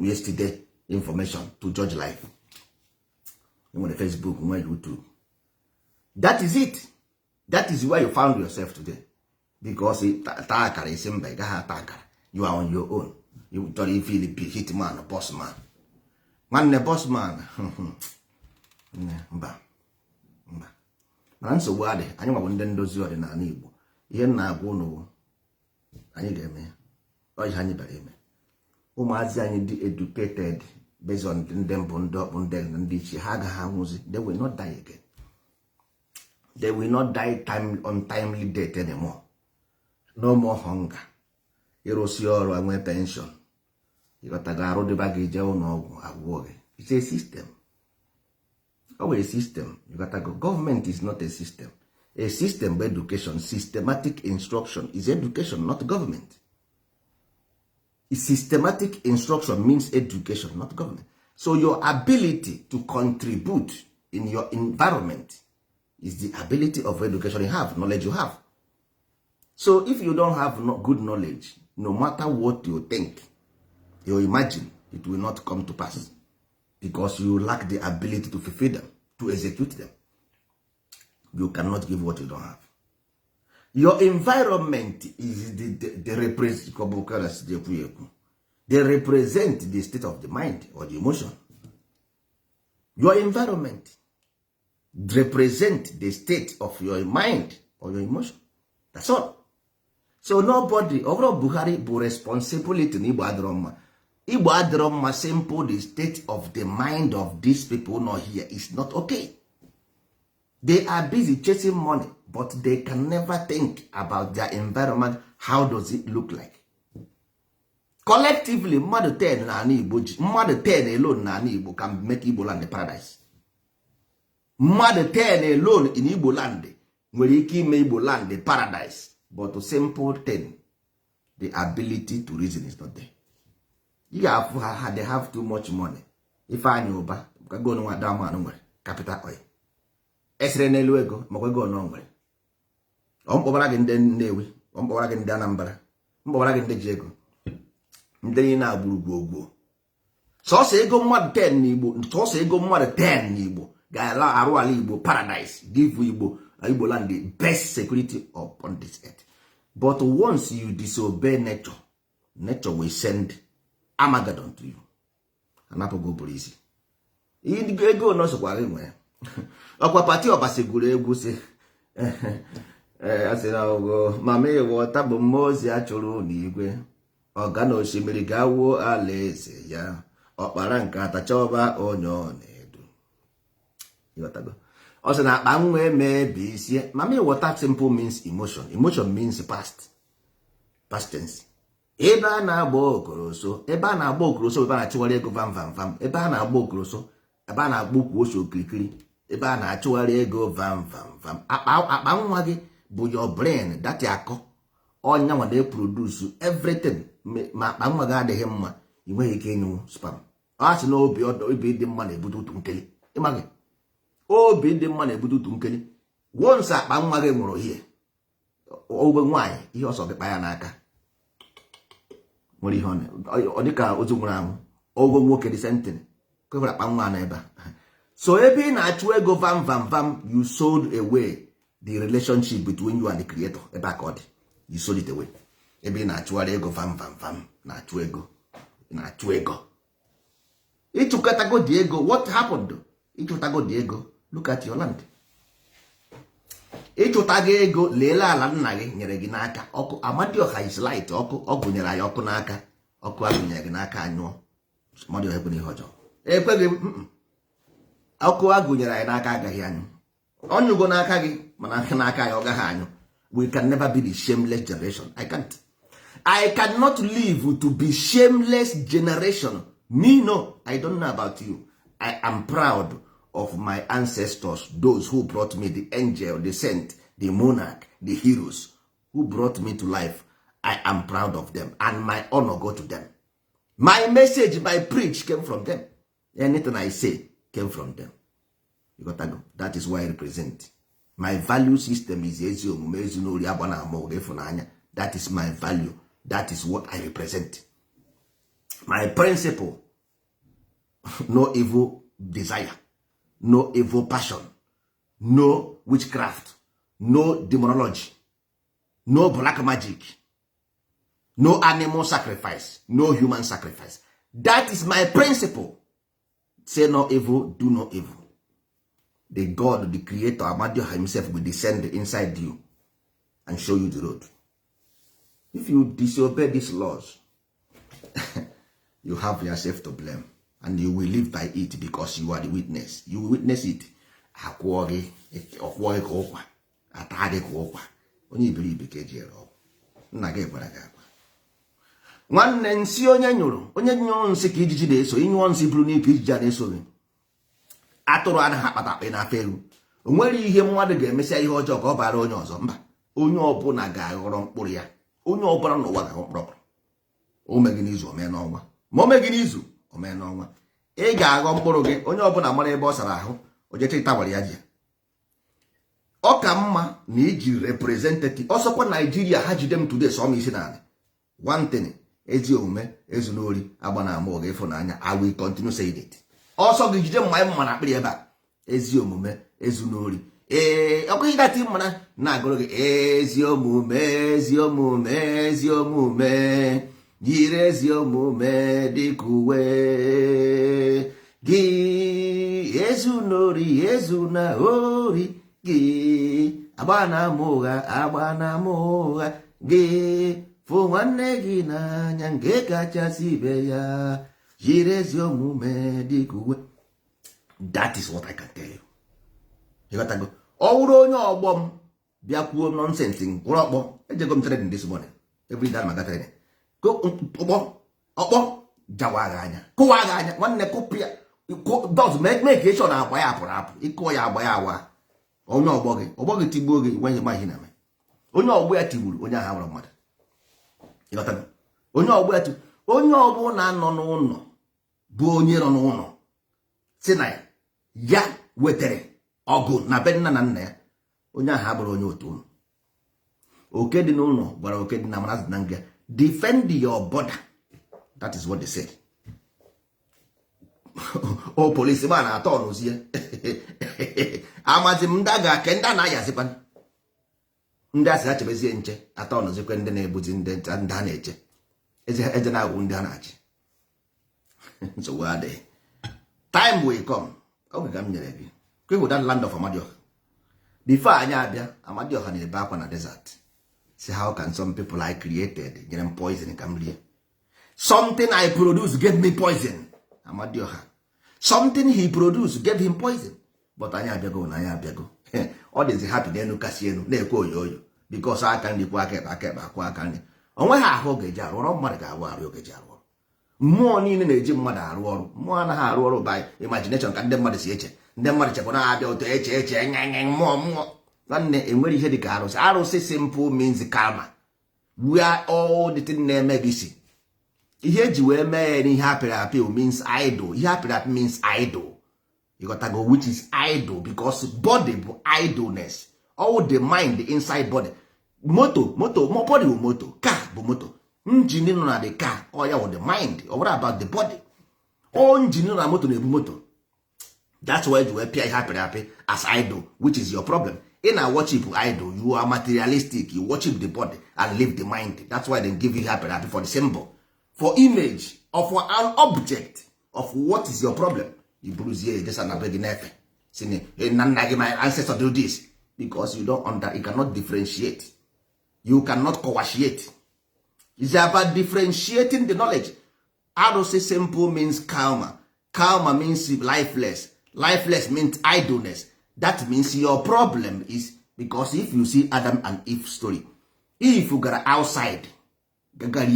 yesterday information to judge life. You want Facebook, you want YouTube. That is it. That is where you found yourself today. Because you are on your own. You don't feel the hit man or boss man. Man, the boss man. Mba. Mana nsogbu adị, anyị nwabụ ndị ndozi ọdịnala Igbo. Ihe na-agwụ n'ụwa anyị ga-eme ya. Ọ ihe anyị bịara eme. Ụmụazị anyị dị educated based on ndị mbụ ndị ọkpụ ndị ichie, ha agaghị anwụzi. They will not die again. They will not die untimely death anymore. No more hunger. Ịrụsị ọrụ enwe pension. Ịghọtago arụ dịba gị jee ụlọ ọgwụ agwụọ gị. It's a system. Always a system. You gotta go. Government is not a system. A system by education, systematic instruction is education, not government. Systematic instruction means education, not government. So your ability to contribute in your environment is the ability of education you have, knowledge you have. So if you don't have good knowledge, no matter what you think, you imagine, it will not come to pass. Because you lack the ability to fulfill them, to execute them. You cannot give what you don't have. Your environment is the they represent the state of the mind or the emotion. Your environment represents the state of your mind or your emotion. That's all. So nobody, overall Buhari, bụ responsibility na Igbo adịrọ mma. Igbo adịrọ mma, simple, the state of the mind of these people not here is not okay. They are busy chasing money, but they can never think about their environment. How does it look like? Collectively, mmadụ 10 na ana Igbo, mmadụ 10 alone na ana Igbo can make Igbo land a paradise. Mmadụ 10 alone in Igbo land nwere ike ime Igbo land a paradise, but a simple thing, the ability to reason is not there. You have, they have too much money. If I knew ba, go no down capital oil. Esre n'elu ego, makwa go no nwere. Ompobara gị ndị Nnewi, ompobara gị ndị Anambra, ompobara gị ndị ji ego. Ndị na agburu. Sọsọ ego mmadụ 10 n'Igbo, sọsọ ego mmadụ 10 n'Igbo ga-ala arụ ala Igbo paradise, give Igbo land the best security upon this earth. But once you disobey nature, nature will send Armageddon to you. Anapogo polisi. Ego no so kware nwe. Okwa party obaseguru egwu se. Asị na ogo mama ewota bụ Mmozi achụrụ n'igwe. Ọga na osimiri gawo alaeze ya. Ọkpara nke atachọba onye ọ na-edu. Yotago. Also na akpa nwe mebi isi. Mama ewota simple means emotion. Emotion means past tense. Ebe a na-agba okoroso, ebe a na-agba okoroso, ebe a na-achụgharị ego vam. Ebe a na-agba okoroso, ebe a na-agba ukwu ose okirikiri, ebe a na-achụgharị ego vam. Akpa nwa gị bụ your brain, that akọ. Ọnya nwa na-eproduce everything. Ma akpa nwa gị adịghị mma, ị nweghị ike ịnụ spam. Ọ sị na obi dị mma na-ebute utu nkeli. Ịma gị, obi dị mma na-ebute utu nkeli. Once akpa nwa gị nwụrụ ihe, ogbe nwaanyị ihe ọsọ gị kpa ya n'aka. nwere ihe ọ dịka ozu nwere anwụ ogo nwoke dị sentin kwebara akpa nwa na ebe a. So ebe ị na-achụ ego vam you sold away the relationship between you and the creator. Ebe aka ọ dị, you sold it away. Ebe ị na-achụgharị ego vam na-achụ ego ịchụkọtago dị ego. What happened? Ịchụtago dị ego, look at your land. Ịchụtago ego, leele ala nna gị nyere gị n'aka. Ọkụ Amadioha is light. Ọ gụnyere anyị ọkụ n'aka. Ọkụ agụnyere gị n'aka anyụọ. Amadioha ekweghị ihe ọjọọ, ekweghị ọkụ agụnyere anyị n'aka agaghị anyụ. Ọnyụgo n'aka gị mana n'aka anyị ọ gaghị anyụ. We can never be the shameless generation. I cannot live to be shameless generation. Me, no. I don't know about you. I am proud of my ancestors, those who brought me, the angel, the saint, the monarch, the heroes who brought me to life. I am proud of them, and my honor go to them. My message, my preach came from them. Anything I say came from them. You got to go. That is why I represent. My value system is that is my value. That is what I represent. My principle: no evil desire, no evil passion, no witchcraft, no demonology, no black magic, no animal sacrifice, no human sacrifice. That is my principle. Say no evil, do no evil. The God, the creator, Amadioha himself will descend inside you and show you the road. If you disobey these laws, you have yourself to blame, and you will live by it because you are the witness. You will witness it. Nwanne nsị onye nyụrụ nsị ka ijiji na-eso, ịnyụọ nsị bụrụ n'ike ijiji a na-eso gị. Atụrụ anaghị akpata akpị n'afọ elu. O nwere ihe mmadụ ga-emesịa ihe ọjọọ ka ọ bara onye ọzọ. Mba, onye ọbụla ga-aghọrọ mkpụrụ ya. Onye ọbụla n'ụwa ga-aghọ mkpụrụ. O mee gị n'izu, o mee n'ọnwa. Ma o mee gị n'izu, o mee n'ọnwa. Ị ga-aghọ mkpụrụ gị. Onye ọbụla mara ebe ọ sara ahụ, o jecha ịtawara ya ji ya. Ọ ka mma na iji representative. Ọsọkwa Naijiria ha jide m today sọ m isi n'ala. One thing, ezi omume, ezu n'ori, agba na ama oge ịfụnanya. I will continue saying it. Ọsọ gị jide mma mma na akpịrị ebe a. Ezi omume, ezu n'ori. Ọkụ ịdati mmana na-agụrụ gị ezi omume, ezi omume, ezi omume, yiri ezi omume dịka uwe gị, ezu n'ori, ezu na ori gị, agba na ama ụgha gị, fụ nwanne gị n'anya nke kachasị ibe ya, yiri ezi omume dịka uwe. That is what I can tell you. You got to go. Ọ wụrụ onye ọgbọ m bịa kwuo nonsense gwụrụ ọkpọ, ejego m trading this morning every day maga trading. Ọkpọ jawa gị anya, kụwa gị anya, nwanne kụpụ ya, does make sure na agba ya apụrụ apụ, ịkụọ ya agba ya awa. Onye ọgbọ gị tigbuo gị nwe ma ihe na-eme. Onye ọgbọ ya tigburu onye ahụ nwere mmadụ. You got to go. Onye ọgbọ ya tigburu onye ọgbọ na-anọ n'ụlọ bụ onye nọ n'ụlọ si na ya wetere ọgụ na be nna na nna ya, onye ahụ abụrụ onye otu ụlọ. Oke dị n'ụlọ gwara oke dị na marazị na nga, defend your border. That is what they said. O polisi ma na-atọ ọnụzie amazi m ndị a ga-ake ndị a na-ayazikwa ndị asị ha chebezie nche atọ ọnụzikwe ndị na-ebuzi ndị a na-eche eze na-agwụ ndị a na-achị. Nsogbu adịghị. Time will come. Oge ka m nyere gị kwehu that land of Amadioha. Before anyị abịa, Amadioha na-ebe akwa na desert. See how can some people I created nyere m poison ka m rie. Something I produce gave me poison. Amadioha. Something he produced gave him poison. But anyị abịago na anyị abịago. Ọ dịzi happy n'elu kasị elu na-ekwe oyoyo because aka nri kwa aka ekpe akwa aka nri. Onwe ha ahụ ga-eji arụ ọrụ, mmadụ ga-arụ arụ ga-eji arụ ọrụ. Mmụọ niile na-eji mmadụ arụ ọrụ. Mmụọ anaghị arụ ọrụ by imagination ka ndị mmadụ si eche. Ndị mmadụ chekwa na-abịa ụtọ eche nye mmụọ. Nwanne enwere ihe dị ka arụsị. Arụsị simple means karma. Where all the thing na-eme gị si. Ihe eji wee mee n'ihe apịrị apị means idol. Ihe apịrị apị means idol. You got to go, which is idol, because body bụ idleness. All the mind, the inside body. Moto, body bụ moto. Car bụ moto. Engine nọ na the car or ya with the mind or what about the body. All engine nọ na moto na-ebu moto. That's why you appear happy as idol, which is your problem. In a worship idol, you are materialistic. You worship the body and leave the mind. That's why they give you happy for the symbol, for image, or for an object of what is your problem. You bruise here, just an abeg nefe. My ancestors do this because you you cannot differentiate. You cannot coagulate. It's about differentiating the knowledge. Arose simple means karma. Karma means lifeless. Lifeless means idleness. That means your problem is because if you see Adam and Eve story, if you got outside, that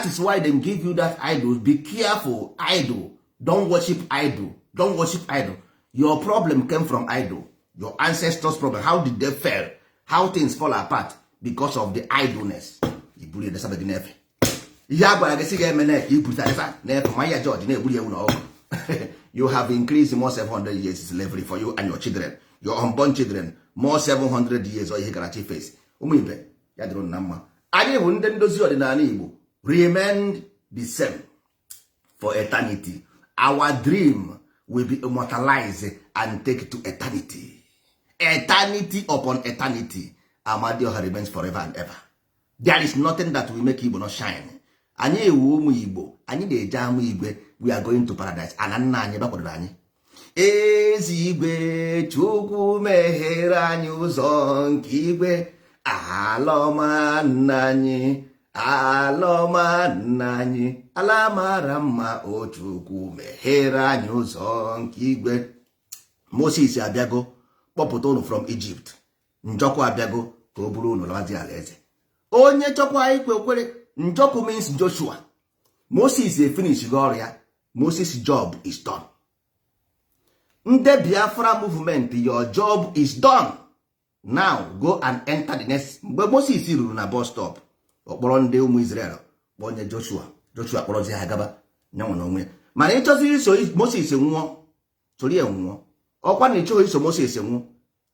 is why they give you that idol. Be careful, idol. Don't worship idol. Don't worship idol. Your problem came from idol. Your ancestors' problem. How did they fail? How things fall apart? Because of the idleness. You have increased more 700 years slavery for you and your children, your unborn children, more 700 years or you can achieve face. Umuibe, ya dron nama. Adi wunde ndozi ordinary Igbo remain the same for eternity. Our dream will be immortalized and take to eternity. Eternity upon eternity. Amadioha remains forever and ever. There is nothing that will make Igbo not shine. Anyị ewu ụmụ Igbo, anyị na-eje amụ igwe, we are going to paradise. Ananna anyị bakwadoro anyị. Ezi igwe Chukwu meghere anyị ụzọ nke igwe. Alọma nna anyị, alọma nna anyị, ala mara mma o Chukwu meghere anyị ụzọ nke igwe. Moses abịago kpọpụta unu from Egypt. Njọkụ abịago ka o buru unu lawazi alaeze. Onye chọkwa ikwe okwere. Njoku means Joshua. Moses finished ọrụ ya. Moses' job is done. Nde Biafra movement, your job is done. Now go and enter the next. Mgbe Moses ruru na bus stop, ọkpọrọ ndị ụmụ Israel kpọnye Joshua. Joshua kpọrọzi ha gaba nyanwụ na onwe. Mana ịchọziri iso Moses nwụọ, sori ya nwụọ. Ọkwa na ịchọghị iso Moses nwụọ,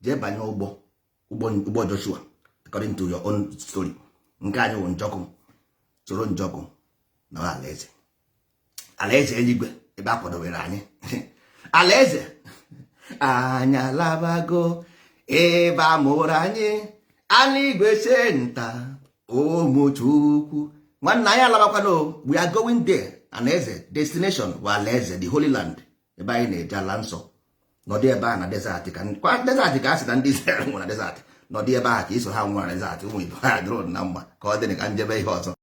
jee banye ụgbọ Joshua according to your own story. Nke anyị wụ Njọkụ. Soro Njọkụ na alaeze. Alaeze eluigwe ebe akwadowere anyị. Alaeze anyị alabago ebe amụrụ anyị. Eluigwe senta ụmụ Chukwu. Nwanne anyị alabakwana. We are going there. Alaeze destination bụ alaeze, the holy land. Ebe anyị na-eje ala nsọ. Nọdụ ebe a na desert ka desert ka a sị na ndị Israel nwere na desert. Nọdụ ebe a ka iso ha nwere na desert. Ụmụ Igbo ha dụrụ na mma ka ọ dị ka njebe ihe ọzọ.